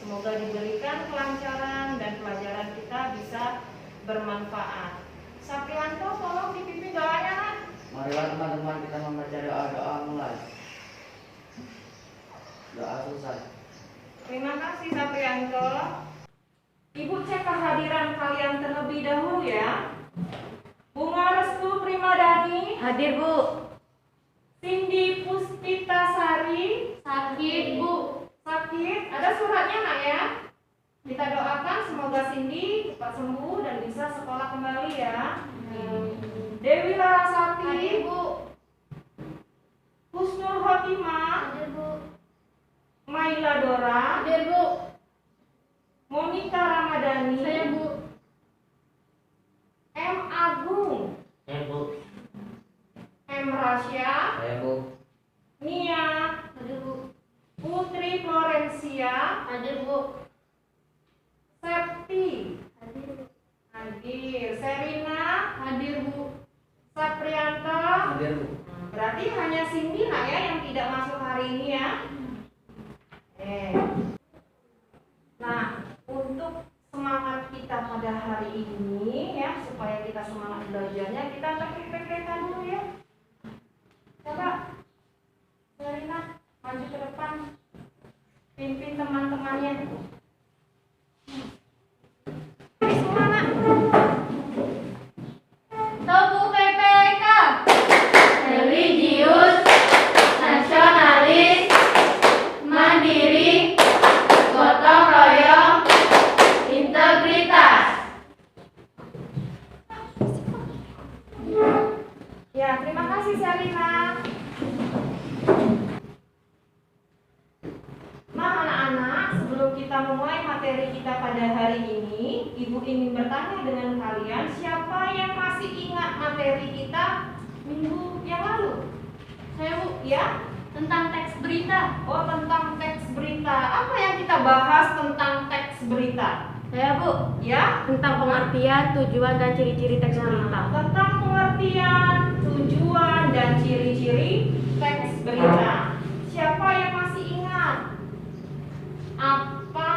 Semoga diberikan kelancaran dan pelajaran kita bisa bermanfaat. Saprianto, tolong dipimpin doanya, Nak. Marilah teman-teman kita membaca doa mulai. Doa selesai. Terima kasih Saprianto. Ibu cek kehadiran kalian terlebih dahulu ya. Bunga Restu Primadani. Hadir, Bu. Cindy Puspitasari. Sakit, Bu. Sakit. Ada suratnya, Nak ya. Kita doakan semoga Cindy cepat sembuh dan bisa sekolah kembali ya. Dewi Larasati. Hadir, Bu. Husnul Khotimah. Hadir, Bu. Maila Dora. Hadir, Bu. Monica Ramadhani. Saya, Bu. M. Agung. Saya Bu. M. Rasya. Saya Bu. Nia. Hadir, Bu. Putri Florencia. Hadir, Bu. Septi. Hadir, Bu. Hadir. Serina. Hadir, Bu. Saprianto. Hadir Bu. Berarti hanya Cindy Nak ya yang tidak masuk hari ini ya. Nah, untuk semangat kita pada hari ini ya, supaya kita semangat belajarnya, kita praktek-praktekkan dulu ya. Coba Serina maju ke depan, pimpin teman-temannya. Semangat. Tobu PPK. Religius, nasionalis, mandiri, gotong royong, integritas. Ya, terima kasih Serina. Nah, anak-anak, sebelum kita memulai materi kita pada hari ini, Ibu ingin bertanya dengan kalian, siapa yang masih ingat materi kita minggu yang lalu? Saya, Bu. Ya? Tentang teks berita. Oh, tentang teks berita. Apa yang kita bahas tentang teks berita? Saya, Bu. Ya? Tentang pengertian, tujuan, dan ciri-ciri teks berita. Tentang pengertian, tujuan, dan ciri-ciri teks berita. Siapa yang masih ingat? Apa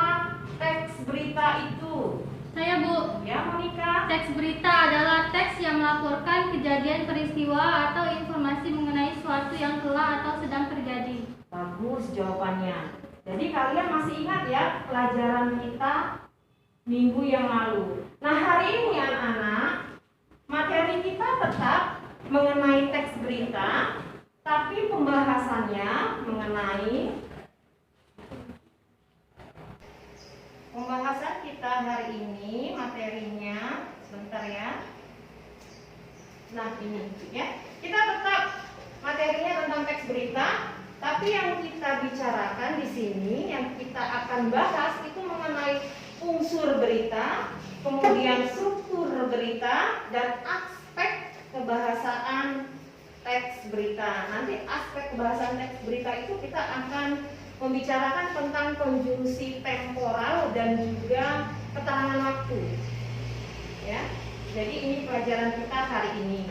teks berita itu? Saya, Bu. Ya, Monica. Teks berita adalah teks yang melaporkan kejadian peristiwa atau informasi mengenai sesuatu yang telah atau sedang terjadi. Bagus jawabannya. Jadi kalian masih ingat ya pelajaran kita minggu yang lalu. Nah, hari ini anak-anak, materi kita tetap mengenai teks berita, tapi pembahasannya mengenai pembahasan kita hari ini, materinya sebentar ya. Nah, ini ya. Kita tetap materinya tentang teks berita, tapi yang kita bicarakan di sini, yang kita akan bahas itu mengenai unsur berita, kemudian struktur berita, dan aspek kebahasaan teks berita. Nanti aspek kebahasaan teks berita itu kita akan membicarakan tentang konjungsi temporal dan juga keterangan waktu. Ya. Jadi ini pelajaran kita hari ini.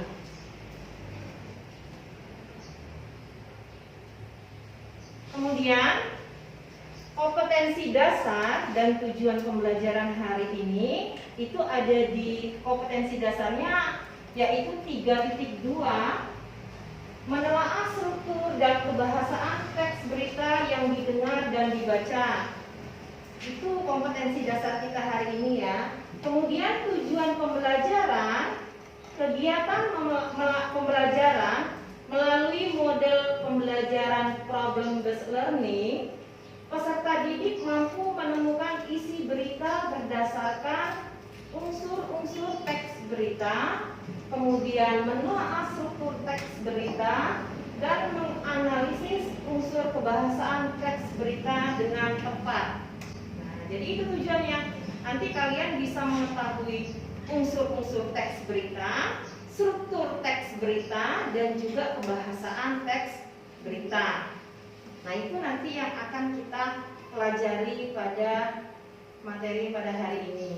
Kemudian kompetensi dasar dan tujuan pembelajaran hari ini itu ada di kompetensi dasarnya, yaitu 3.2, menelaah struktur dan kebahasaan teks berita yang didengar dan dibaca. Itu kompetensi dasar kita hari ini ya. Kemudian tujuan pembelajaran, kegiatan pembelajaran melalui model pembelajaran problem based learning. Peserta didik mampu menemukan isi berita berdasarkan unsur-unsur teks berita, kemudian menelaah struktur teks berita, dan menganalisis unsur kebahasaan teks berita dengan tepat. Nah, jadi itu tujuannya. Nanti kalian bisa mengetahui unsur-unsur teks berita, struktur teks berita, dan juga kebahasaan teks berita. Nah, itu nanti yang akan kita pelajari pada materi pada hari ini.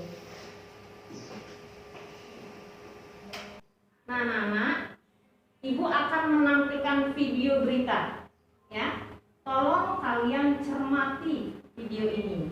Nah, anak-anak, Ibu akan menampilkan video berita. Ya, tolong kalian cermati video ini.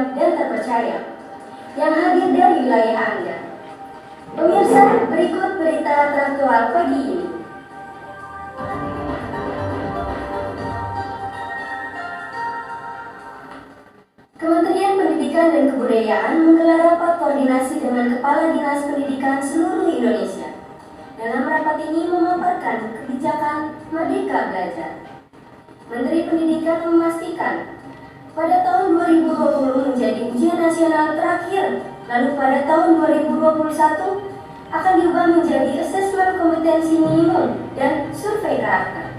siap dan terpercaya yang hadir dari wilayah Anda. Pemirsa, berikut berita teraktual pagi ini. Kementerian Pendidikan dan Kebudayaan menggelar rapat koordinasi dengan Kepala Dinas Pendidikan seluruh Indonesia. Dalam rapat ini memaparkan kebijakan Merdeka Belajar. Menteri Pendidikan memastikan pada tahun 2020 menjadi ujian nasional terakhir, lalu pada tahun 2021 akan diubah menjadi asesmen kompetensi minimum dan survei karakter.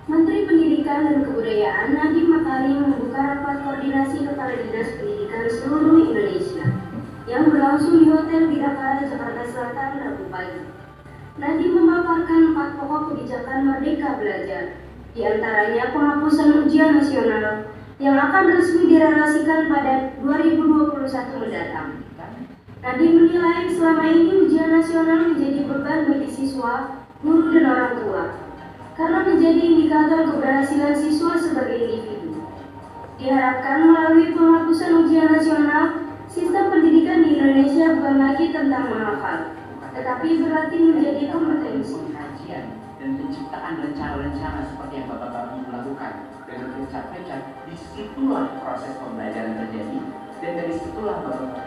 Menteri Pendidikan dan Kebudayaan Nadiem Makarim membuka rapat koordinasi Kepala Dinas Pendidikan seluruh Indonesia yang berlangsung di Hotel Bidakara, Jakarta Selatan, Rabu pagi. Nadiem memaparkan 4 pokok kebijakan Merdeka Belajar, di antaranya penghapusan ujian nasional yang akan resmi direlasikan pada 2021 mendatang. Nadiem menilai selama ini ujian nasional menjadi beban bagi siswa, guru, dan orang tua, karena menjadi indikator keberhasilan siswa sebagai individu. Diharapkan melalui penghapusan ujian nasional, sistem pendidikan di Indonesia bukan lagi tentang menghafal, tetapi berarti menjadi kompetensi. Kajian dan penciptaan rencana-rencana seperti yang Bapak-Bapak lakukan dengan pencapaian, disitulah proses pembelajaran terjadi, dan dari situlah Bapak.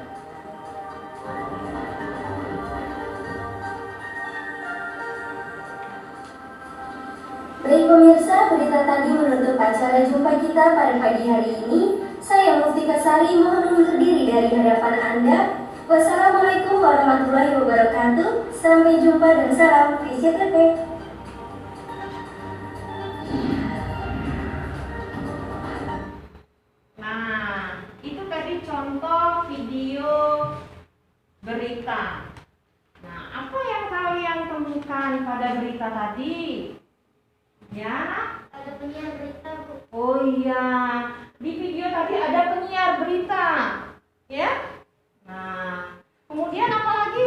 Baik pemirsa, berita tadi menutup acara jumpa kita pada pagi hari ini. Saya Muftika Sari mohon undur diri dari hadapan Anda. Wassalamualaikum warahmatullahi wabarakatuh. Sampai jumpa dan salam VCTV. Nah, itu tadi contoh video berita. Nah, apa yang kalian temukan pada berita tadi? Ya, Ada penyiar berita, Bu. oh iya, di video tadi ada penyiar berita, ya. Nah, kemudian apa lagi?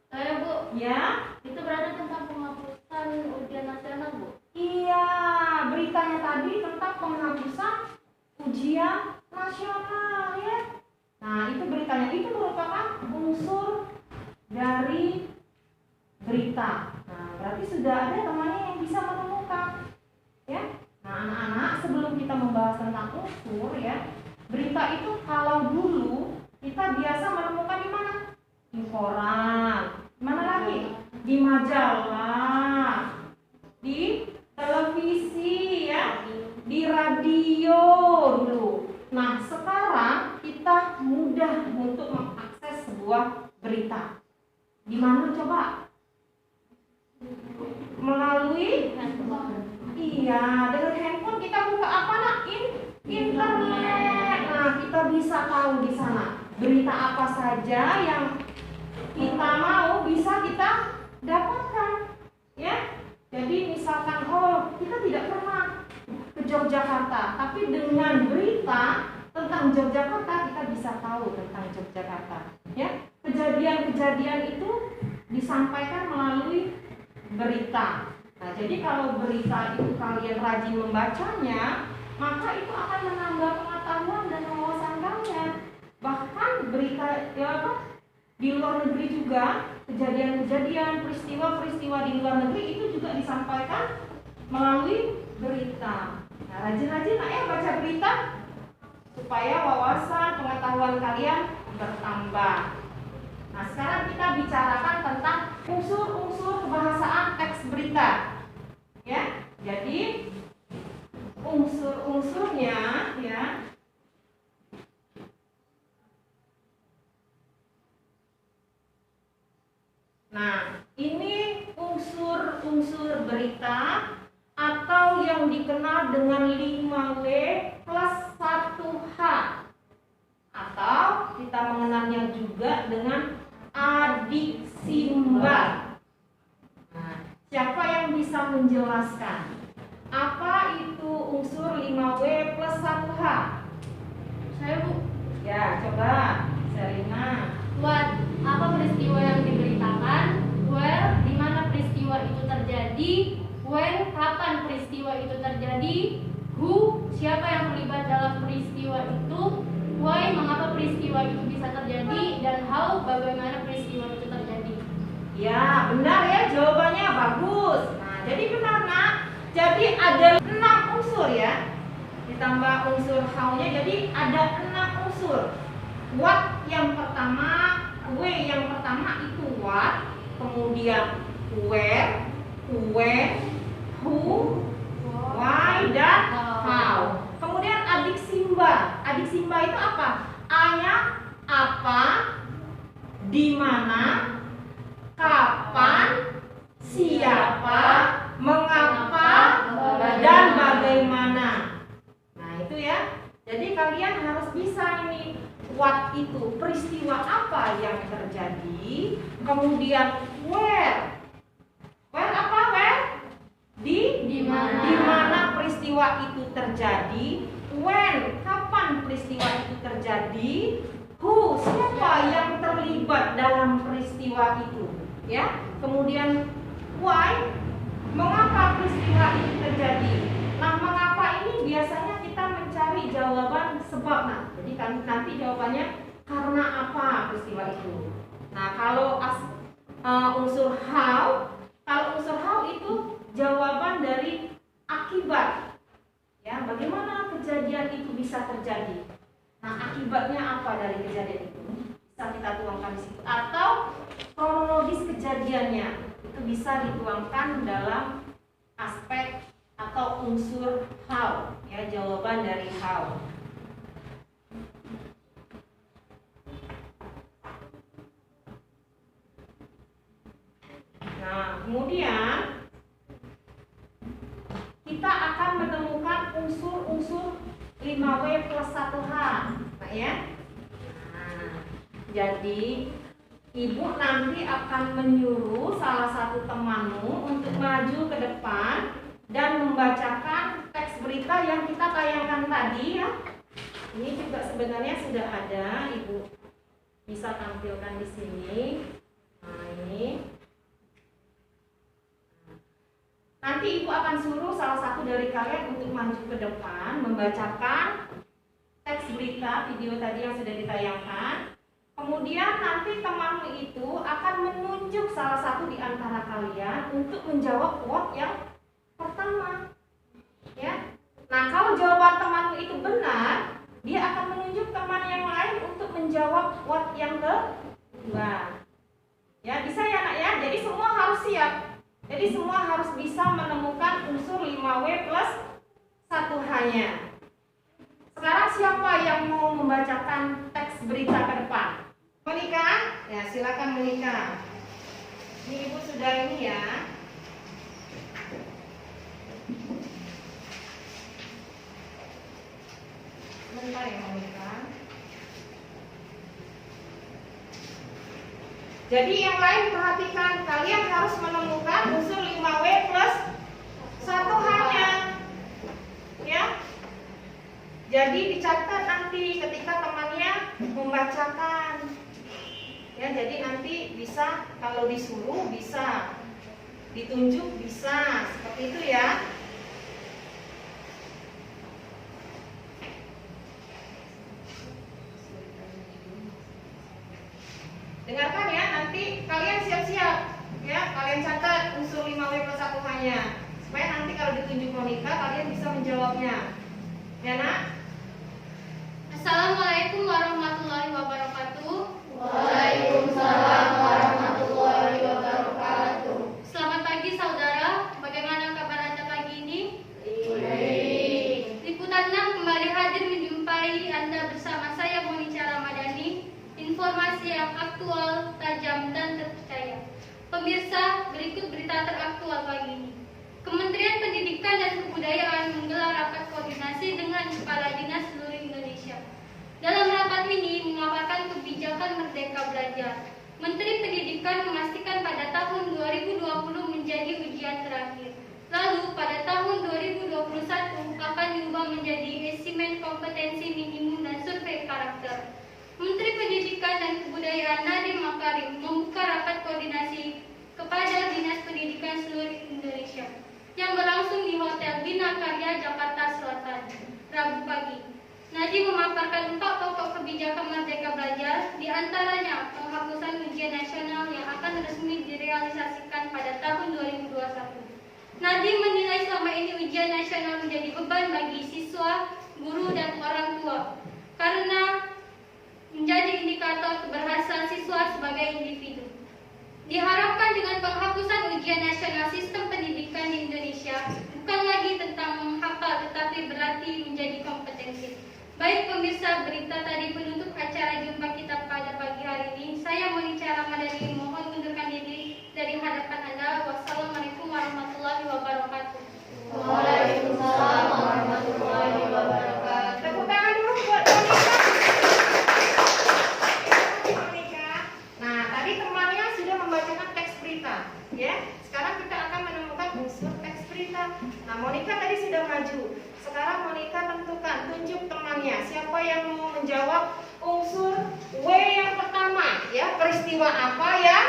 Saya, Bu. Ya, Itu berada tentang penghapusan ujian nasional, Bu. iya, beritanya tadi tentang penghapusan ujian nasional, ya. Nah, itu beritanya, itu merupakan unsur dari berita. Nah, berarti sudah ada temannya yang bisa menemukan, ya. Nah, anak-anak, sebelum kita membahas tentang unsur, ya, berita itu kalau dulu kita biasa menemukan di mana? Di koran. Mana lagi? Di majalah, di televisi, ya, di radio dulu. Nah, sekarang kita mudah untuk mengakses sebuah berita. Di mana coba? Melalui handphone. Iya, dengan handphone kita buka apa nak? Internet. Nah, kita bisa tahu di sana berita apa saja yang kita mau bisa kita dapatkan, ya. Jadi misalkan, oh, kita tidak pernah ke Yogyakarta, tapi dengan berita tentang Yogyakarta kita bisa tahu tentang Yogyakarta, ya. Kejadian-kejadian itu disampaikan melalui berita. Nah, jadi kalau berita itu kalian rajin membacanya, maka itu akan menambah pengetahuan dan wawasan kalian. Bahkan berita di luar negeri juga, kejadian-kejadian, peristiwa-peristiwa di luar negeri itu juga disampaikan melalui berita. Nah, rajin-rajin baca berita supaya wawasan pengetahuan kalian bertambah. Nah, sekarang kita bicarakan tentang unsur-unsur kebahasaan teks berita. Ya. Jadi unsur-unsurnya, ya. Nah, ini unsur-unsur berita atau yang dikenal dengan 5W plus 1H, atau kita mengenalnya juga dengan adiksimbar. Nah, siapa yang bisa menjelaskan apa itu unsur 5W plus 1H? Saya, Bu. Ya, coba Serina. What? Apa peristiwa yang diberitakan? Where? Di mana peristiwa itu terjadi? When? Kapan peristiwa itu terjadi? siapa yang terlibat dalam peristiwa itu, why, mengapa peristiwa itu bisa terjadi, dan how, bagaimana peristiwa itu terjadi. Ya, benar ya, jawabannya bagus. Nah, jadi benar nak. Jadi ada 6 unsur ya. Ditambah unsur how-nya, jadi ada 6 unsur. What yang pertama, W yang pertama itu what, kemudian where, when, who, why, dan how. Kemudian adik Simba. Adik Simba itu apa? A-nya apa, di mana, kapan, siapa, mengapa, dan bagaimana. Nah, itu ya. Jadi kalian harus bisa ini. What itu peristiwa apa yang terjadi. Kemudian where. Where apa? Where? Di mana peristiwa itu terjadi. When, kapan peristiwa itu terjadi. Who, siapa yang terlibat dalam peristiwa itu, ya. Kemudian why, mengapa peristiwa itu terjadi. Nah, mengapa ini biasanya kita mencari jawaban sebab. Nah, jadi nanti jawabannya karena apa peristiwa itu. Nah, kalau unsur how, itu jawaban dari akibat. Ya, bagaimana kejadian itu bisa terjadi? Nah, akibatnya apa dari kejadian itu? Bisa kita tuangkan di situ. Atau kronologis kejadiannya itu bisa dituangkan dalam aspek atau unsur how. Ya, jawaban dari how. Nah, kemudian kita akan menemukan unsur-unsur 5W plus 1H. Nah, ya. Nah, jadi ibu nanti akan menyuruh salah satu temanmu untuk maju ke depan dan membacakan teks berita yang kita tayangkan tadi ya. Ini juga sebenarnya sudah ada, ibu bisa tampilkan di sini. Nah, ini. Nanti ibu akan suruh salah satu dari kalian untuk maju ke depan membacakan teks berita video tadi yang sudah ditayangkan. Kemudian nanti temanmu itu akan menunjuk salah satu di antara kalian untuk menjawab quote yang pertama. Ya. Nah, kalau jawaban temanmu itu benar, dia akan menunjuk teman yang lain untuk menjawab quote yang kedua. Ya, bisa ya nak ya. Jadi semua harus siap. Jadi semua harus bisa menemukan unsur 5W plus 1H-nya. Sekarang siapa yang mau membacakan teks berita ke depan? Monika? Ya, silakan Monika. Ini ibu sudah ini ya. Bentar ya Monika. Jadi yang lain perhatikan, kalian harus menemukan unsur 5W plus 1H-nya. Ya. Jadi dicatat nanti ketika temannya membacakan. Ya, jadi nanti bisa kalau disuruh bisa, ditunjuk bisa, seperti itu ya. Dengarkan ya, nanti kalian siap-siap ya, kalian catat unsur 5W plus 1H-nya supaya nanti kalau ditunjuk Monika kalian bisa menjawabnya. Ya nak? Assalamualaikum warahmatullahi wabarakatuh. Waalaikumsalam warahmatullahi wabarakatuh. Selamat pagi saudara, bagaimana kabar Anda pagi ini? Baik. Liputan 6 kembali hadir menjumpai Anda bersama saya Monica Ramadhani. Informasi yang aktual, tajam, dan terpercaya. Pemirsa, berikut berita teraktual pagi ini. Kementerian Pendidikan dan Kebudayaan menggelar rapat koordinasi dengan Kepala Dinas seluruh Indonesia. Dalam rapat ini memaparkan kebijakan Merdeka Belajar. Menteri Pendidikan memastikan pada tahun 2020 menjadi ujian terakhir. Lalu pada tahun 2021 akan diubah menjadi asimen kompetensi minimum dan survei karakter. Menteri Pendidikan dan Kebudayaan Nadiem Makarim membuka rapat koordinasi kepada Dinas Pendidikan seluruh Indonesia yang berlangsung di Hotel Bina Karya, Jakarta Selatan. Rabu pagi. Nadiem memaparkan 4 pokok kebijakan Merdeka Belajar, di antaranya penghapusan ujian nasional yang akan resmi direalisasikan pada tahun 2021. Nadiem menilai selama ini ujian nasional menjadi beban bagi siswa, guru, dan orang tua karena menjadi indikator keberhasilan siswa sebagai individu. Diharapkan dengan penghapusan ujian nasional sistem pendidikan di Indonesia bukan lagi tentang menghafal tetapi berarti menjadi kompetensi. Baik pemirsa, berita tadi penutup acara jumpa kita pada pagi hari ini. Saya Monica Ramadhani mohon mundurkan diri dari hadapan Anda. Wassalamualaikum warahmatullahi wabarakatuh. Waalaikumsalam warahmatullahi wabarakatuh. Tepuk tangan dulu buat Monica. Nah, tadi temannya sudah membacakan teks berita, ya. Sekarang kita akan menemukan unsur teks berita. Nah, Monica tadi sudah maju. Sekarang Monica tentukan, tunjuk temannya siapa yang mau menjawab unsur W yang pertama, ya. Peristiwa apa yang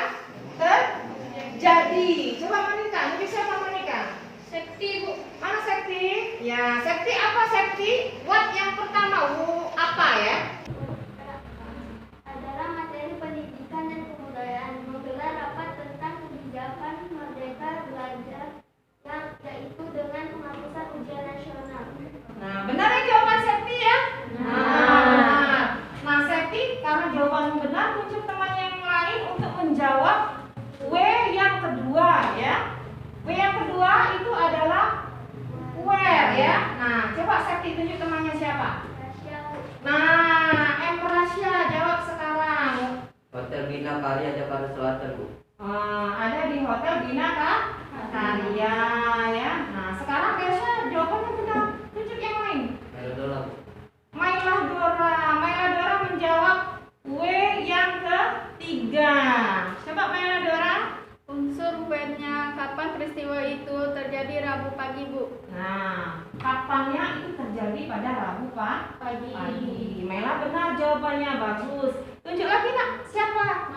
terjadi? Coba Monica, ini siapa Monica? Sekti, Bu. Mana Sekti? Ya, Sekti apa Sekti? What yang pertama, apa ya? Adalah materi pendidikan dan kebudayaan, menggelar rapat tentang kebijakan Merdeka Belajar yang yaitu dengan penghapusan ujian nasional. Nah, benar ya jawaban Sekti ya? Nah, Sekti, karena jawabanmu benar, tunjuk teman yang lain untuk menjawab W yang kedua ya. W yang kedua itu adalah where ya. Nah, coba Sekti tunjuk temannya siapa? Nah, Rasya jawab sekarang. Hotel Bina Karya Jakarta Selatan, Bu. Ada di Hotel Bina Karya ya. Nah, sekarang Rasya jawabannya benar. Tunjuk yang lain. Melodola, Bu. Mailah Dora menjawab W yang ketiga. Coba Mailah Dora. Unsur W-nya kapan peristiwa itu terjadi Rabu pagi, Bu. Nah, kapannya itu terjadi pada Rabu pagi. Mela benar jawabannya, bagus. Tunjuk lagi nak, siapa?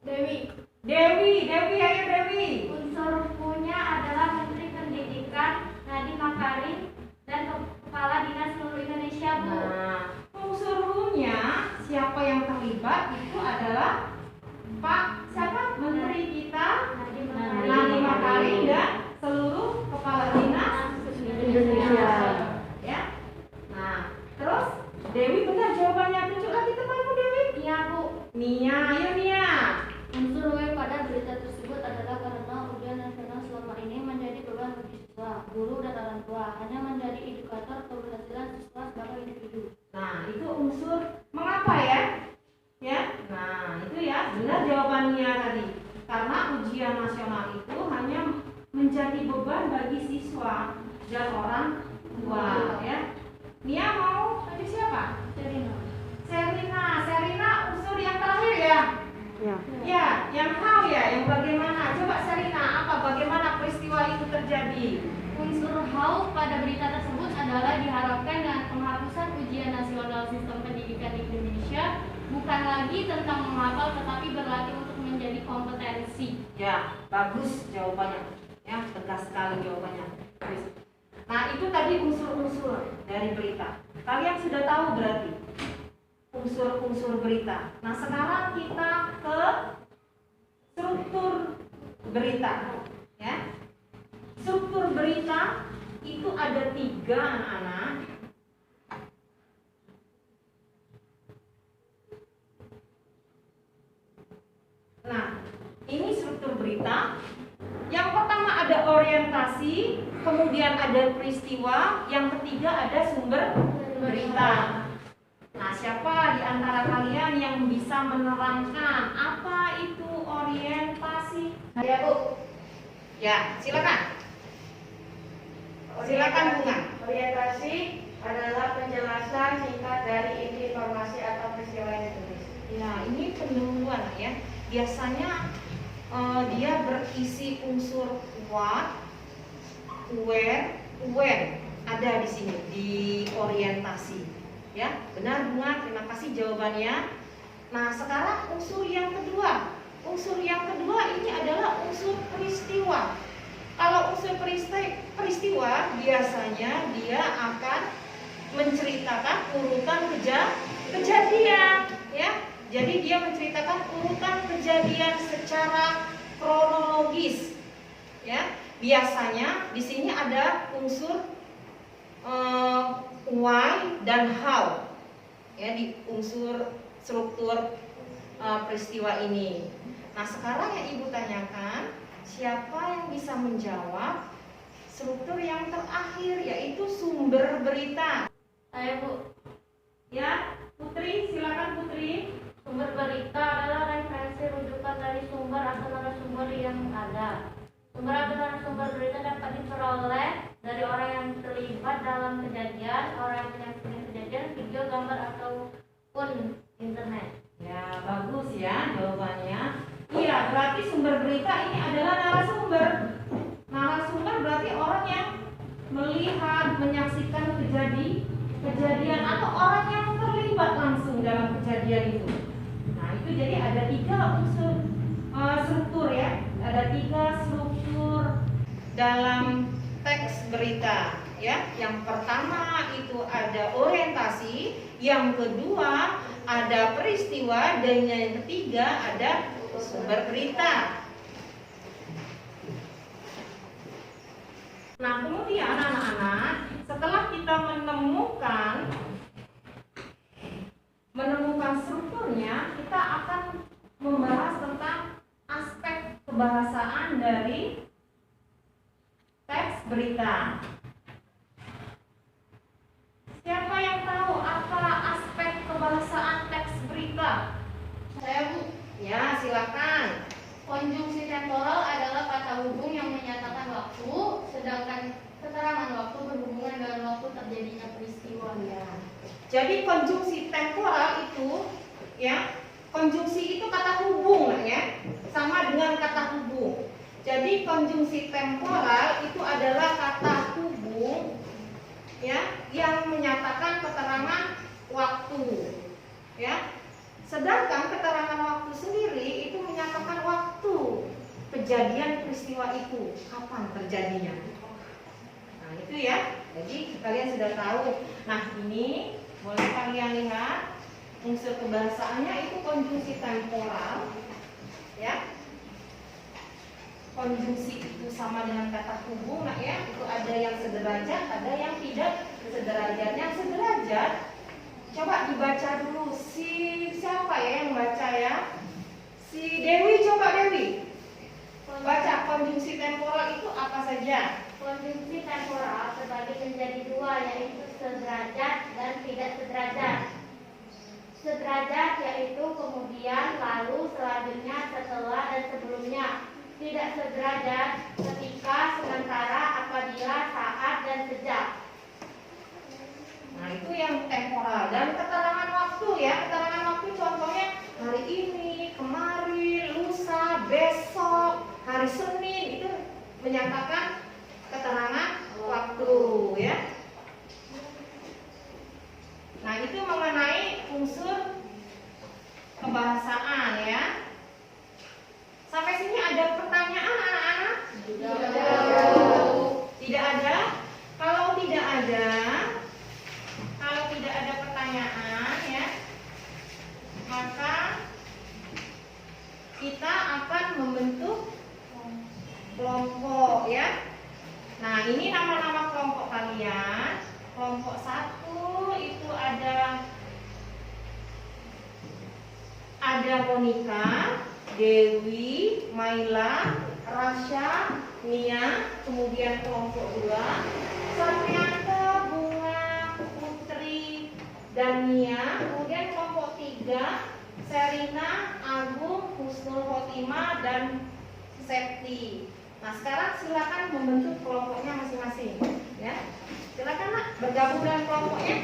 Dewi. Dewi, ayo Dewi. Unsur U-nya adalah Menteri Pendidikan Nadiem Makarim dan Kepala Dinas Seluruh Indonesia, Bu. Nah, unsur U-nya siapa yang terlibat itu adalah Pak siapa? Menteri kita Nadiem Makarim dan seluruh kepala dinas Indonesia. Ya. Nah, terus Dewi benar jawabannya. Tunjuk lagi temanmu Dewi. Iya, Bu. Nia, ayo Nia. Unsur W pada berita tersebut adalah karena ujian nasional selama ini menjadi beban bagi siswa, guru, dan orang tua, hanya menjadi indikator keberhasilan siswa sebagai individu. Nah, itu unsur mengapa ya? Ya. Nah, itu ya benar jawabannya tadi. Karena ujian nasional itu hanya menjadi beban bagi siswa dan orang tua, ya. Nia mau tunjuk siapa? Serina unsur yang terakhir ya? Ya, yang how ya, yang bagaimana? Coba Serina, bagaimana peristiwa itu terjadi? Unsur how pada berita tersebut adalah diharapkan dengan penghapusan ujian nasional sistem pendidikan di Indonesia bukan lagi tentang menghafal tetapi berlatih untuk menjadi kompetensi. Ya, bagus jawabannya. Ya, tegas sekali jawabannya. Nah, itu tadi unsur-unsur dari berita. Kalian sudah tahu berarti unsur-unsur berita. Nah, sekarang kita ke struktur berita. Ya. Struktur berita itu ada 3 anak-anak. Nah, ini struktur berita. Yang pertama ada orientasi, kemudian ada peristiwa, yang ketiga ada sumber berita. Nah, siapa di antara kalian yang bisa menerangkan apa itu orientasi? Ya, Bu. Ya, silakan. Silakan Bunga. Orientasi adalah penjelasan singkat dari inti informasi atau peristiwa yang ditulis. Ya, ini pendahuluan ya. Biasanya dia berisi unsur what, where, when. Ada di sini di orientasi. Ya, benar Bunga, terima kasih jawabannya. Nah, sekarang unsur yang kedua. Unsur yang kedua ini adalah unsur peristiwa. Kalau unsur peristiwa biasanya dia akan menceritakan urutan kejadian, ya. Jadi dia menceritakan urutan kejadian secara kronologis, ya. Biasanya di sini ada unsur why dan how, ya, di unsur struktur peristiwa ini. Nah, sekarang yang Ibu tanyakan, siapa yang bisa menjawab struktur yang terakhir, yaitu sumber berita? Saya, Bu. Ya, Putri, silakan Putri. Sumber berita adalah referensi rujukan dari sumber atau narasumber yang ada. Sumber atau narasumber berita dapat diperoleh dari orang yang terlibat dalam kejadian, orang yang menyaksikan kejadian, video, gambar, ataupun internet. Ya, bagus ya jawabannya. Iya, berarti sumber berita ini adalah narasumber. Narasumber berarti orang yang melihat, menyaksikan kejadian atau orang yang terlibat langsung dalam kejadian itu. Nah, itu jadi ada 3 unsur struktur, ya. Ada 3 struktur dalam teks berita, ya. Yang pertama itu ada orientasi, yang kedua ada peristiwa, dan yang ketiga ada sumber berita. Nah, kemudian anak-anak, setelah kita menemukan strukturnya, kita akan membahas tentang aspek kebahasaan dari teks berita. Siapa yang tahu apa aspek kebahasaan teks berita? Saya, Bu. Ya, silakan. Konjungsi temporal adalah kata hubung yang menyatakan waktu, sedangkan keterangan waktu berhubungan dengan waktu terjadinya peristiwa. Ya. Jadi konjungsi temporal itu, ya, konjungsi itu kata hubung, ya, sama dengan kata hubung. Jadi konjungsi temporal itu adalah kata hubung, ya, yang menyatakan keterangan waktu, ya. Sedangkan keterangan waktu sendiri itu menyatakan waktu kejadian peristiwa itu, kapan terjadinya. Nah, itu ya. Jadi kalian sudah tahu. Nah, ini boleh kalian lihat unsur kebahasaannya itu konjungsi temporal, ya. Konjungsi itu sama dengan kata hubung, nah, ya. Itu ada yang sederajat, ada yang tidak sederajat. Yang sederajat coba dibaca dulu. Siapa ya yang baca, ya? Si Dewi, coba Dewi. Baca konjungsi temporal itu apa saja? Konjungsi temporal terbagi menjadi 2, yaitu sederajat dan tidak sederajat. Sederajat yaitu kemudian, lalu, selanjutnya, setelah, dan sebelumnya. Tidak sederajat ketika, sementara, apabila, saat, dan sejak. Nah, itu yang temporal. Dan keterangan waktu, ya. Keterangan waktu contohnya hari ini, kemarin, lusa, besok, hari Senin, itu menyatakan keterangan waktu, ya. Nah, itu mengenai unsur kebahasaan, ya. Sampai sini ada pertanyaan anak-anak? Tidak ada? Kalau tidak ada pertanyaan, ya, maka kita akan membentuk kelompok, ya. Nah, ini nama-nama kelompok kalian. Kelompok 1 itu ada Monika, Dewi, Maila, Rasya, Nia. Kemudian kelompok 2 Sarmianta, Bunga, Putri, dan Nia. Kemudian kelompok 3 Serina, Agung, Husnul Khotimah, dan Septi. Nah, sekarang silakan membentuk kelompoknya masing-masing, ya. Silakan, Nak, bergabung dengan kelompoknya.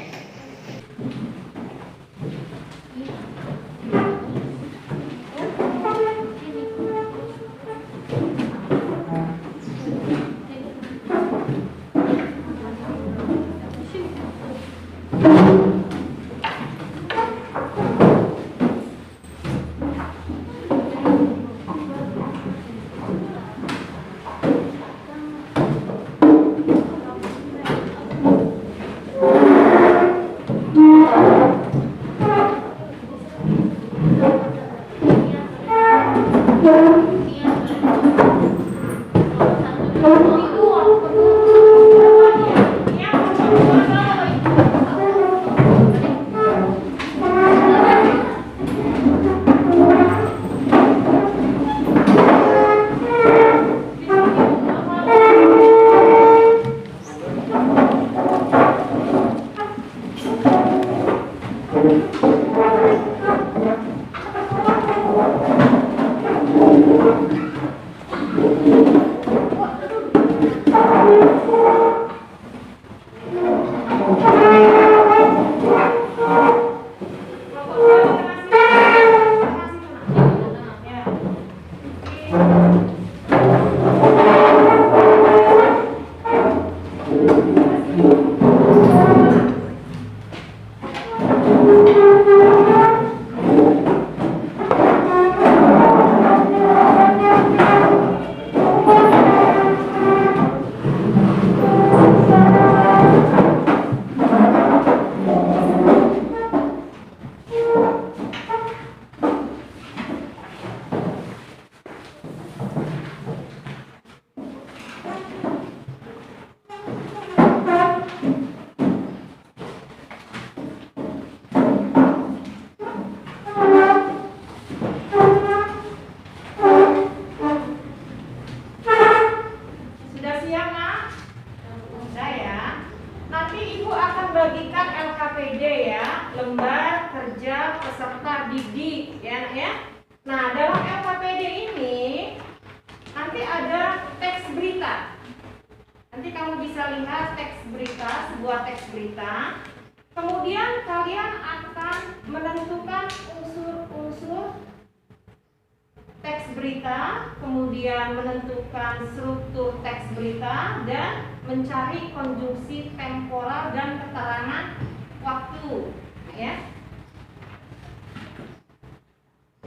kemudian menentukan struktur teks berita dan mencari konjungsi temporal dan keterangan waktu, ya.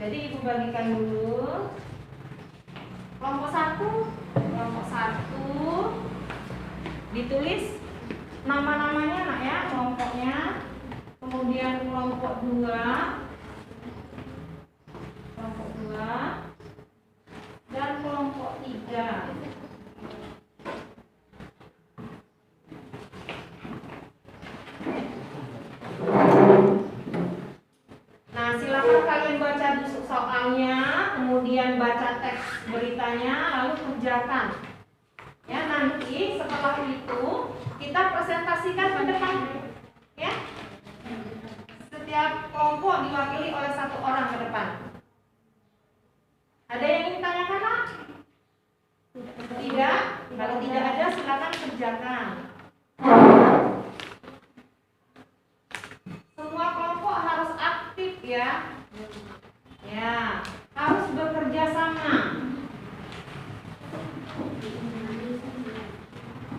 Jadi Ibu bagikan dulu. Kelompok 1 ditulis nama-namanya, nak ya, kelompoknya. Kemudian kelompok 2 dan kelompok 3. Nah, silakan kalian baca soalnya, kemudian baca teks beritanya, lalu kerjakan. Ya, nanti setelah itu kita presentasikan ke depan. Ya. Setiap kelompok diwakili oleh 1 orang ke depan. Ada yang ingin tanyakan, Pak? Tidak? Kalau tidak ada, silakan kerjakan. Semua kelompok harus aktif ya. Ya, harus bekerja sama.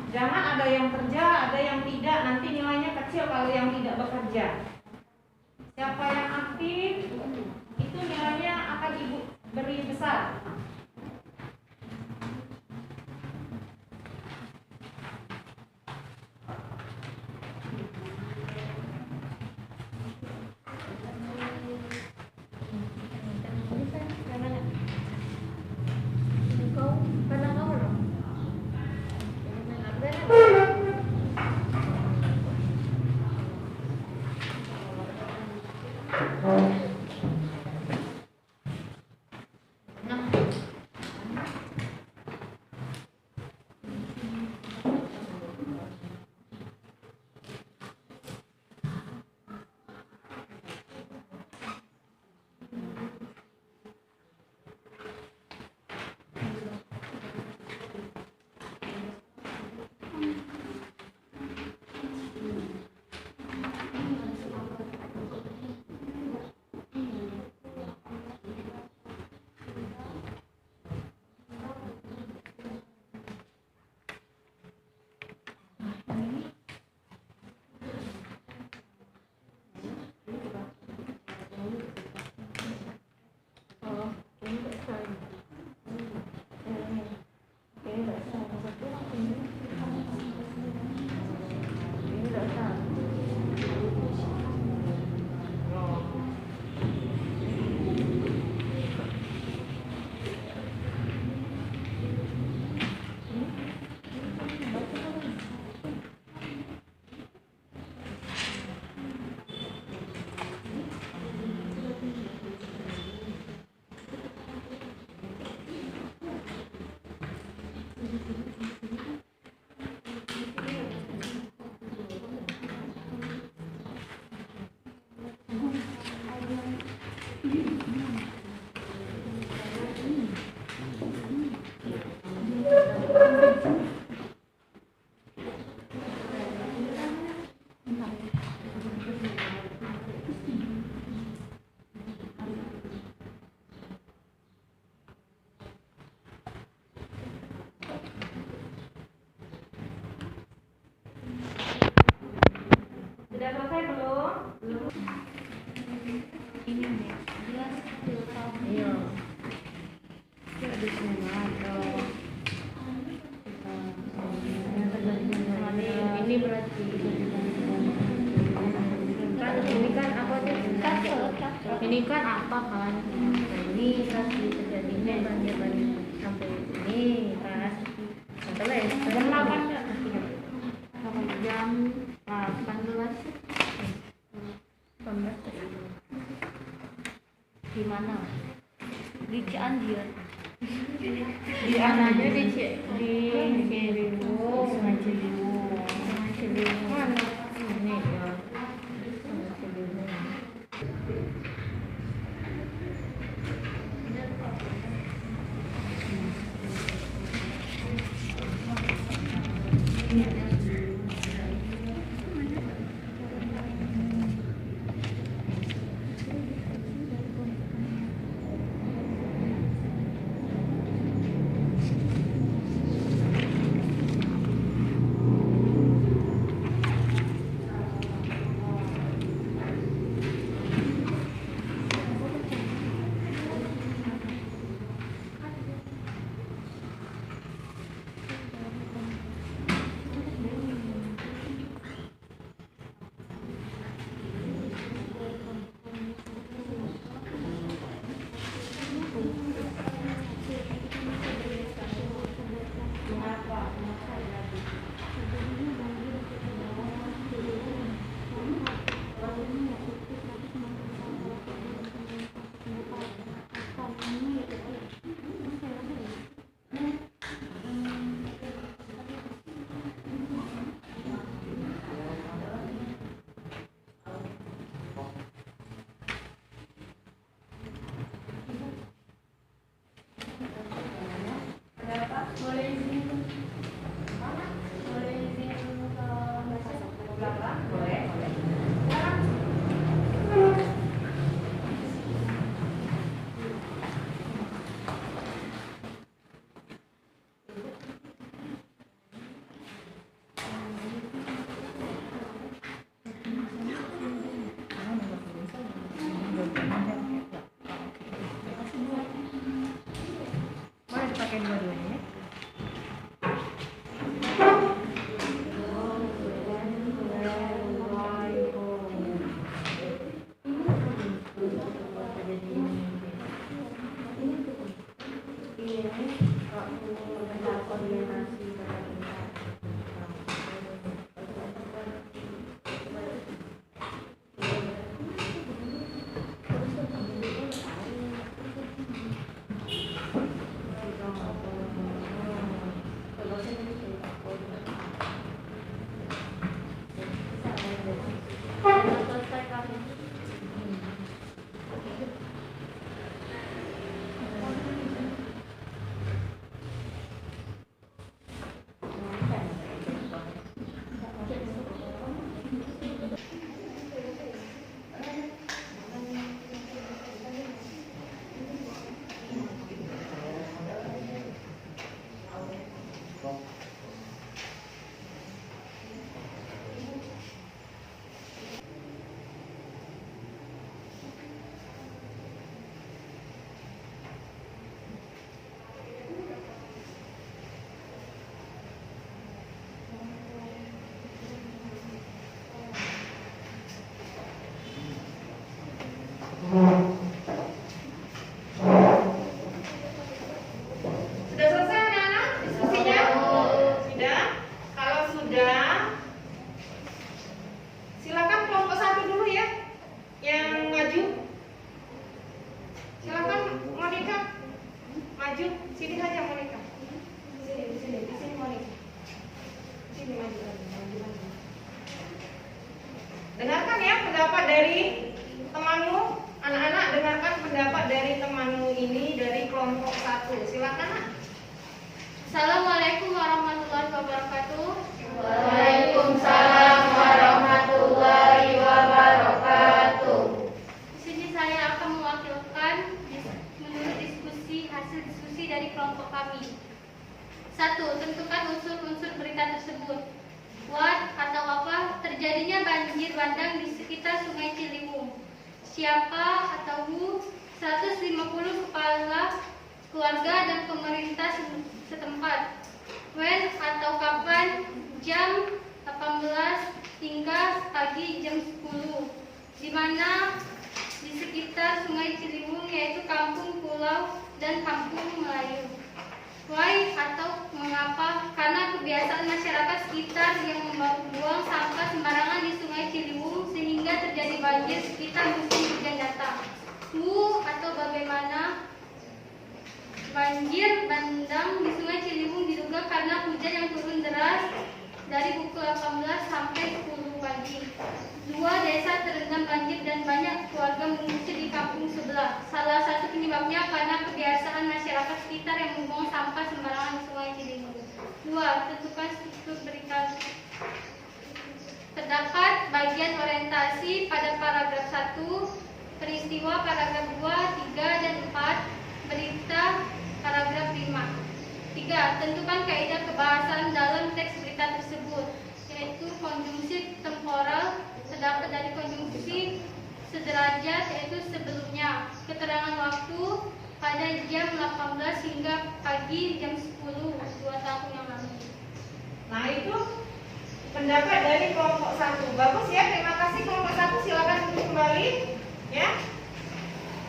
Jangan ada yang kerja, ada yang tidak. Nanti nilainya kecil kalau yang tidak bekerja. Siapa yang aktif, itu nilainya akan Ibu beri besar. Sudah selesai belum? Iya. Ini berarti kan ini kan apa tuh? Ini kan apa kan? Ini kan terjadinya banjir sampai ini kan. Setelah jam 18 di mana? Di Cianjur. Di mananya di Ciliwung. Sungai Ciliwung. Mana? Ini ya. Sungai Ciliwung. Pakai dua-duanya ya. Sudah selesai anak-anak diskusinya? Sudah? Kalau sudah, silakan kelompok 1 dulu ya, yang maju. Silakan Monica, maju. Sini saja Monica. Sini, sini. di sini Monica. Sini maju lagi. Dengarkan ya pendapat dari temanmu, anak-anak dengarkan pendapat dari temanmu ini dari kelompok 1. Silakan Nak. Assalamualaikum warahmatullahi wabarakatuh. Waalaikumsalam warahmatullahi wabarakatuh. Di sini saya akan mewakilkan menurut hasil diskusi dari kelompok kami. 1. Tentukan unsur-unsur berita tersebut. What atau apa? Terjadinya banjir bandang di sekitar Sungai Ciliwung. Siapa atau who? 150 kepala keluarga dan pemerintah setempat. When atau kapan? Jam 18 hingga pagi jam 10. Di mana? Di sekitar Sungai Ciliwung, yaitu kampung pulau dan kampung Melayu. Why atau mengapa? Karena kebiasaan masyarakat sekitar yang membuang sampah sembarangan di Sungai Ciliwung sehingga terjadi banjir sekitar musim hujan datang. Who atau bagaimana? Banjir bandang di Sungai Ciliwung diduga karena hujan yang turun deras dari pukul 18 sampai 10 pagi. 2. Desa terendam banjir dan banyak keluarga mengungsi di kampung sebelah. Salah satu penyebabnya karena kebiasaan masyarakat sekitar yang membuang sampah sembarangan di Sungai Ciliwung. 2. Tentukan struktur berita. Terdapat bagian orientasi pada paragraf 1, peristiwa paragraf 2, 3, dan 4, berita paragraf 5. 3. Tentukan kaidah kebahasan dalam teks berita tersebut, yaitu konjungsi temporal. Terdapat dari konjungsi sederajat, yaitu sebelumnya, keterangan waktu pada jam 18 hingga pagi jam 10 2 tahun yang lalu. Nah itu pendapat dari kelompok 1. Bagus ya, terima kasih kelompok 1. Silakan duduk kembali ya.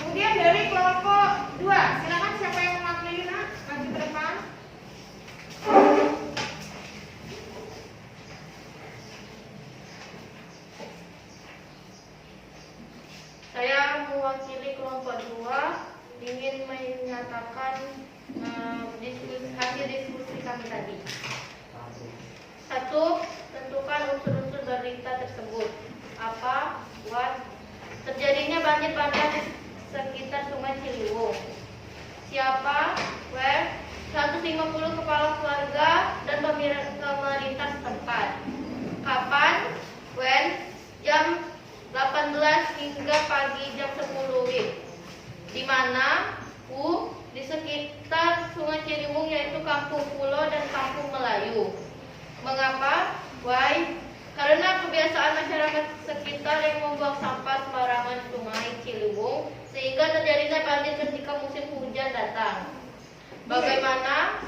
Kemudian dari kelompok 2, silakan siapa yang mewakili Nak, maju ke depan. Saya mewakili kelompok 2 ingin menyatakan hasil diskusi kami tadi. 1. Tentukan unsur-unsur berita tersebut. Apa? What? Terjadinya banjir bandang di sekitar Sungai Ciliwung. Siapa? Where? 150 kepala keluarga dan pemerintah setempat. Kapan? When? Jam 18 hingga pagi jam 10 WIB. Di mana? Who? Di sekitar Sungai Ciliwung, yaitu kampung pulau dan kampung Melayu. Mengapa? Why? Karena kebiasaan masyarakat sekitar yang membuang sampah sembarangan Sungai Ciliwung sehingga terjadinya banjir ketika musim hujan datang. Bagaimana?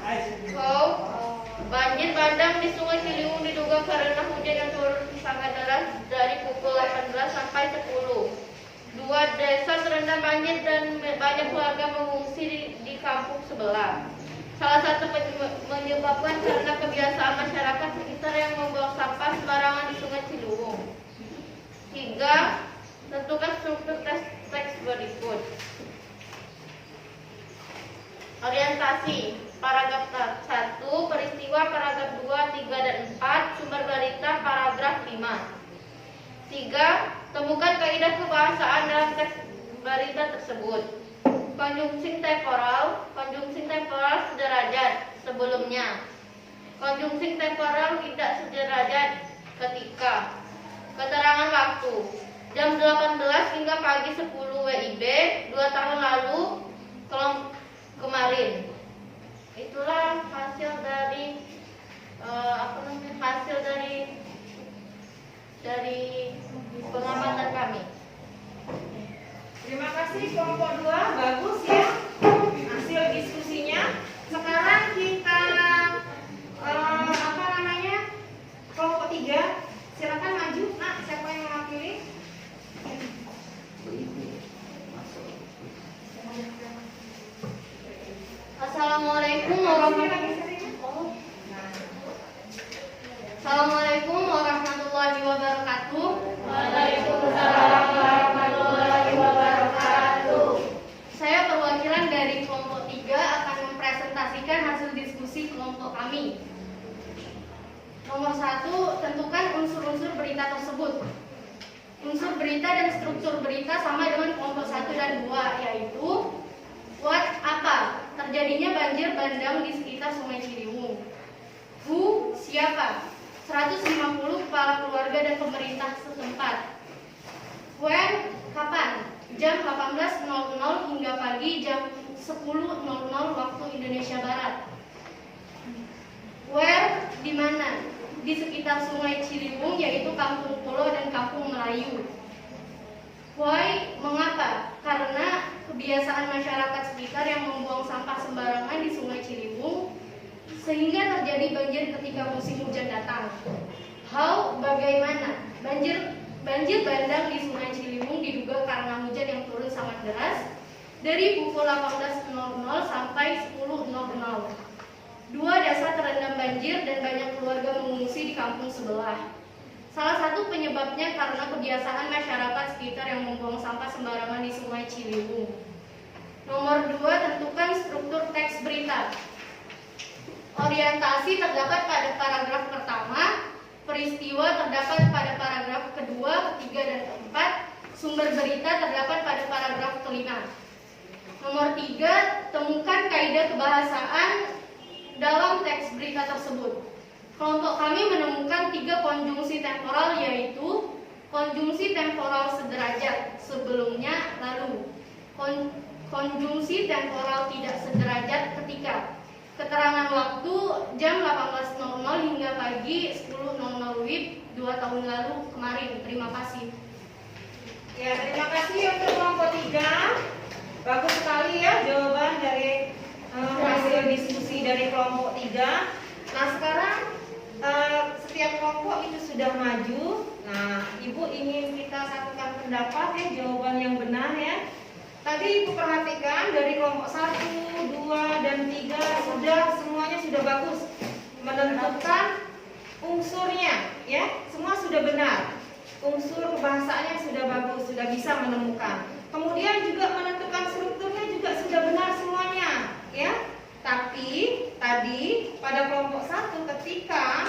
How? Banjir bandang di Sungai Ciliwung diduga karena hujan yang turun sangat deras dari pukul 18 sampai 10. 2. Desa terendam banjir dan banyak keluarga mengungsi di kampung sebelah. Salah satu menyebabkan karena kebiasaan masyarakat sekitar yang membuang sampah sembarangan di Sungai Ciliwung. 3. Tentukan struktur teks berikut. Orientasi paragraf 1, peristiwa paragraf 2, 3, dan 4, sumber berita paragraf 5. 3. Temukan kaidah kebahasaan dalam teks berita tersebut. Konjungsi temporal sederajat sebelumnya. Konjungsi temporal tidak sederajat ketika. Keterangan waktu jam 18 hingga pagi 10 WIB 2 tahun lalu kemarin. Itulah hasil dari hasil dari pengamatan kami. Terima kasih kelompok 2, bagus ya hasil diskusinya. Sekarang kita kelompok 3, silakan maju. Nah, siapa yang mewakili? Assalamualaikum warahmatullahi wabarakatuh. Waalaikumsalam warahmatullahi wabarakatuh. Saya perwakilan dari kelompok 3 akan mempresentasikan perhatikan hasil diskusi kelompok kami. Nomor 1, tentukan unsur-unsur berita tersebut. Unsur berita dan struktur berita sama dengan kelompok 1 dan 2, yaitu what, apa, terjadinya banjir bandang di sekitar Sungai Ciliwung. Who, siapa, 150 kepala keluarga dan pemerintah setempat. When, kapan, jam 18.00 hingga pagi jam 10.00 waktu Indonesia Barat. Where, di mana, di sekitar Sungai Ciliwung, yaitu Kampung Pulo dan Kampung Melayu. Why, mengapa? Karena kebiasaan masyarakat sekitar yang membuang sampah sembarangan di Sungai Ciliwung sehingga terjadi banjir ketika musim hujan datang. How, bagaimana? Banjir bandang di Sungai Ciliwung diduga karena hujan yang turun sangat deras dari pukul 18.00 sampai 10.00. 2, desa terendam banjir dan banyak keluarga mengungsi di kampung sebelah. Salah satu penyebabnya karena kebiasaan masyarakat sekitar yang membuang sampah sembarangan di Sungai Ciliwung. Nomor 2, tentukan struktur teks berita. Orientasi terdapat pada paragraf pertama, peristiwa terdapat pada paragraf kedua, ketiga, dan keempat, sumber berita terdapat pada paragraf kelima. Nomor 3, temukan kaidah kebahasaan dalam teks berita tersebut. Kelompok kami menemukan 3 konjungsi temporal, yaitu konjungsi temporal sederajat, sebelumnya, lalu. Konjungsi temporal tidak sederajat, ketika. Keterangan waktu jam 18.00 hingga pagi 10.00 WIB 2 tahun lalu kemarin. Terima kasih. Ya, terima kasih untuk kelompok 3. Bagus sekali ya jawaban dari hasil diskusi dari kelompok 3. Nah, sekarang setiap kelompok itu sudah maju. Nah, Ibu ingin kita satukan pendapat ya, jawaban yang benar ya. Tadi Ibu perhatikan dari kelompok 1, 2, dan 3 semuanya sudah bagus menentukan unsurnya ya, semua sudah benar. Unsur kebahasaannya sudah bagus, sudah bisa menemukan. Kemudian juga menentukan strukturnya juga sudah benar semuanya ya. Tapi tadi pada kelompok 1 ketika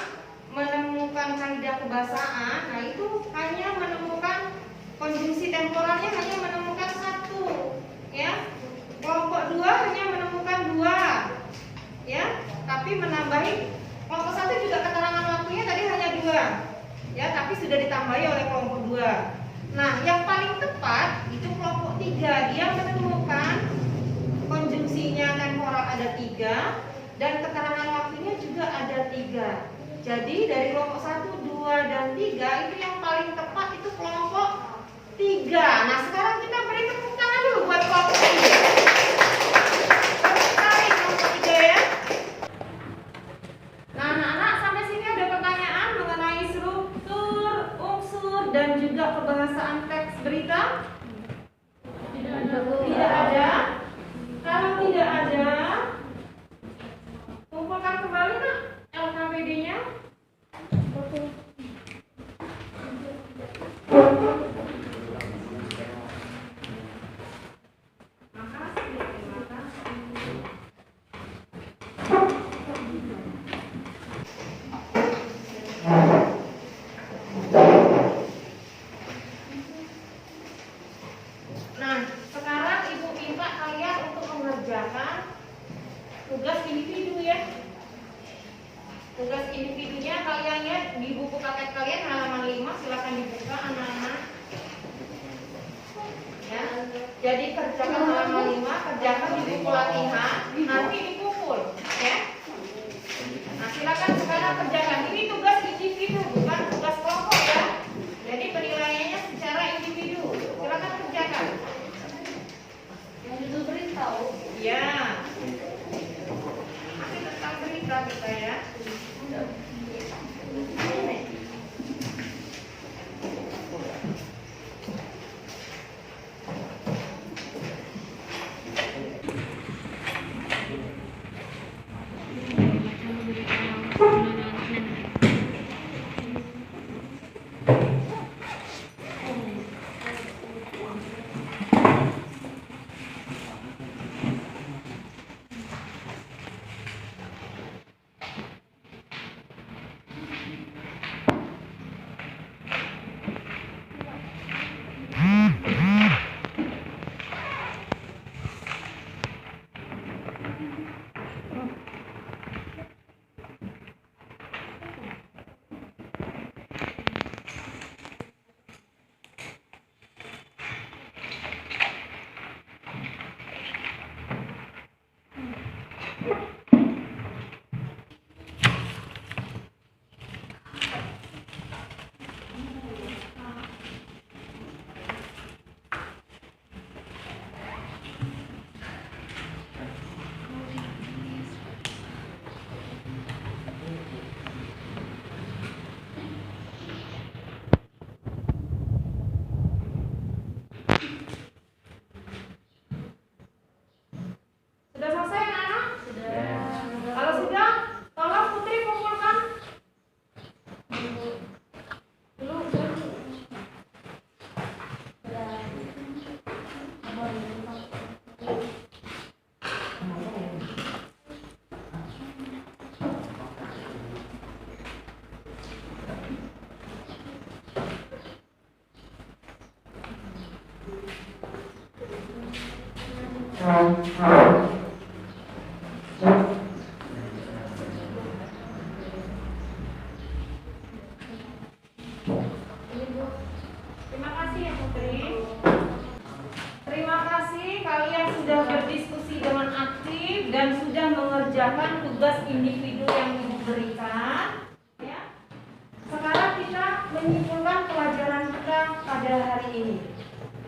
menemukan kaidah kebahasaan, nah itu hanya menemukan konjungsi temporalnya, hanya menemukan 1 ya. Kelompok 2 hanya menemukan 2 ya, tapi menambahi kelompok 1 juga keterangan waktunya tadi hanya 2 ya, tapi sudah ditambahi oleh kelompok 2. Nah, yang paling tepat itu kelompok 3, dia menemukan konjungsinya temporal ada 3 dan keterangan waktunya juga ada 3. Jadi dari kelompok 1, 2, dan 3 itu yang paling tepat itu kelompok 3. Nah, sekarang kita beri tepuk tangan dulu buat kelompok 3. Bagus sekali kelompok 3 ya. Nah, anak-anak, sampai sini ada pertanyaan mengenai struktur, unsur, dan juga kebahasaan teks berita? Tidak ada. Kalau tidak ada, kumpulkan kembali nak LKPD-nya. Nah, sekarang Ibu minta kalian untuk mengerjakan tugas individu ya. Tugas individunya kalian lihat di buku paket kalian halaman 5, silakan dibuka anak-anak. Ya. Jadi kerjakan halaman 5, kerjakan di buku latihan, nanti dikumpul ya. Nah, silakan sekarang kerjakan. Ini tugas individu, bukan tugas kelompok ya. Jadi penilaiannya secara individu. Silakan kerjakan. Yang judul berita. Ya. Masih tentang berita kita ya. Sudah selesai anak-anak? Kalau sudah, tolong Putri kumpulkan dulu. Terima kasih ya Putri. Terima kasih kalian sudah berdiskusi dengan aktif dan sudah mengerjakan tugas individu yang Ibu berikan. Ya. Sekarang kita menyimpulkan pelajaran kita pada hari ini.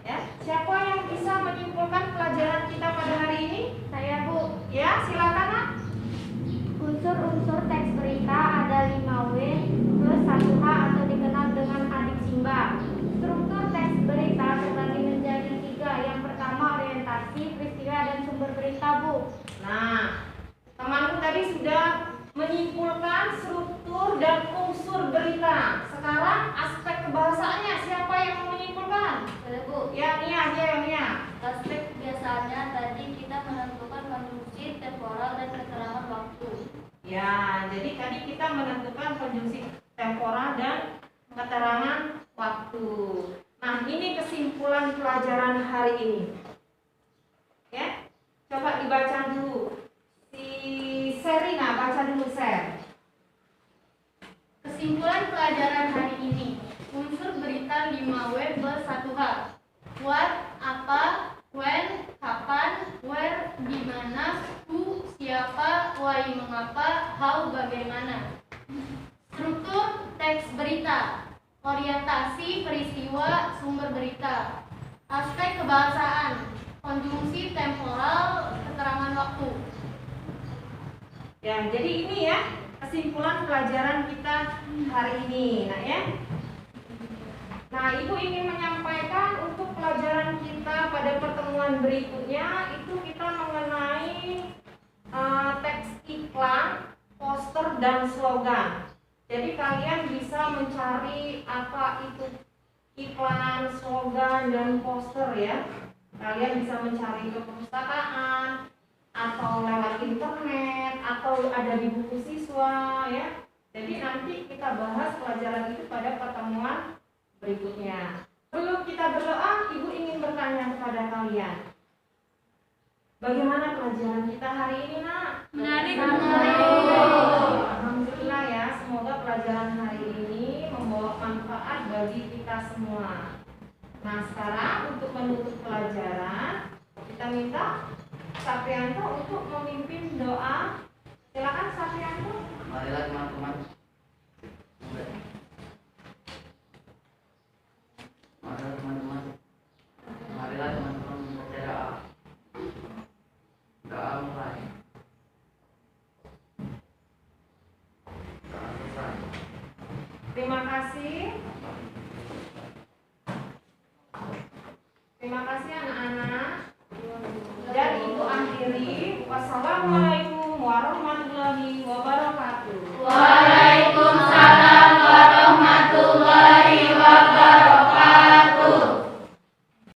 Ya, siapa yang bisa menyimpulkan pelajaran kita pada hari ini? Saya, Bu. Ya, silakan Nak. Unsur-unsur teks berita ada 5W plus 1H atau dikenal dengan adik Simba. Struktur teks berita terbagi menjadi 3. Yang pertama orientasi, peristiwa, dan sumber berita, Bu. Nah, temanku tadi sudah menyimpulkan struktur dan unsur berita. Sekarang aspek kebahasaannya siapa yang mau menyimpulkan? Boleh, Bu. Ya, Nia. Aspek kebiasaannya tadi kita menentukan konjungsi, temporal, dan keterangan waktu. Ya, jadi tadi kita menentukan konjungsi temporal dan keterangan waktu. Nah, ini kesimpulan pelajaran hari ini. Ya, coba dibaca dulu. Si Serina, baca dulu Ser. Kesimpulan pelajaran hari ini. Unsur berita 5W plus 1H. What, apa, when, kapan, where, di mana, who, siapa, why, mengapa, how, bagaimana. Struktur teks berita. Orientasi, peristiwa, sumber berita. Aspek kebahasaan. Konjungsi, temporal, keterangan waktu. Ya, jadi ini ya kesimpulan pelajaran kita hari ini. Nah, ya. Nah, Ibu ingin menyampaikan untuk pelajaran kita pada pertemuan berikutnya itu kita mengenai teks iklan, poster, dan slogan. Jadi kalian bisa mencari apa itu iklan, slogan, dan poster ya. Kalian bisa mencari ke perpustakaan atau lewat internet atau ada di buku siswa ya. Jadi nanti kita bahas pelajaran itu pada pertemuan berikutnya. Sebelum kita berdoa, Ibu ingin bertanya kepada kalian. Bagaimana pelajaran kita hari ini, Nak? Menarik. Alhamdulillah ya, semoga pelajaran hari ini membawa manfaat bagi kita semua. Nah, sekarang untuk menutup pelajaran, kita minta Saprianto untuk memimpin doa. Silakan Saprianto. Marilah teman-teman. Marilah teman-teman membaca doa. Doa mulai. Doa selesai. Terima kasih. Terima kasih anak-anak. Dan Ibu akhiri. Wassalamualaikum warahmatullahi wabarakatuh.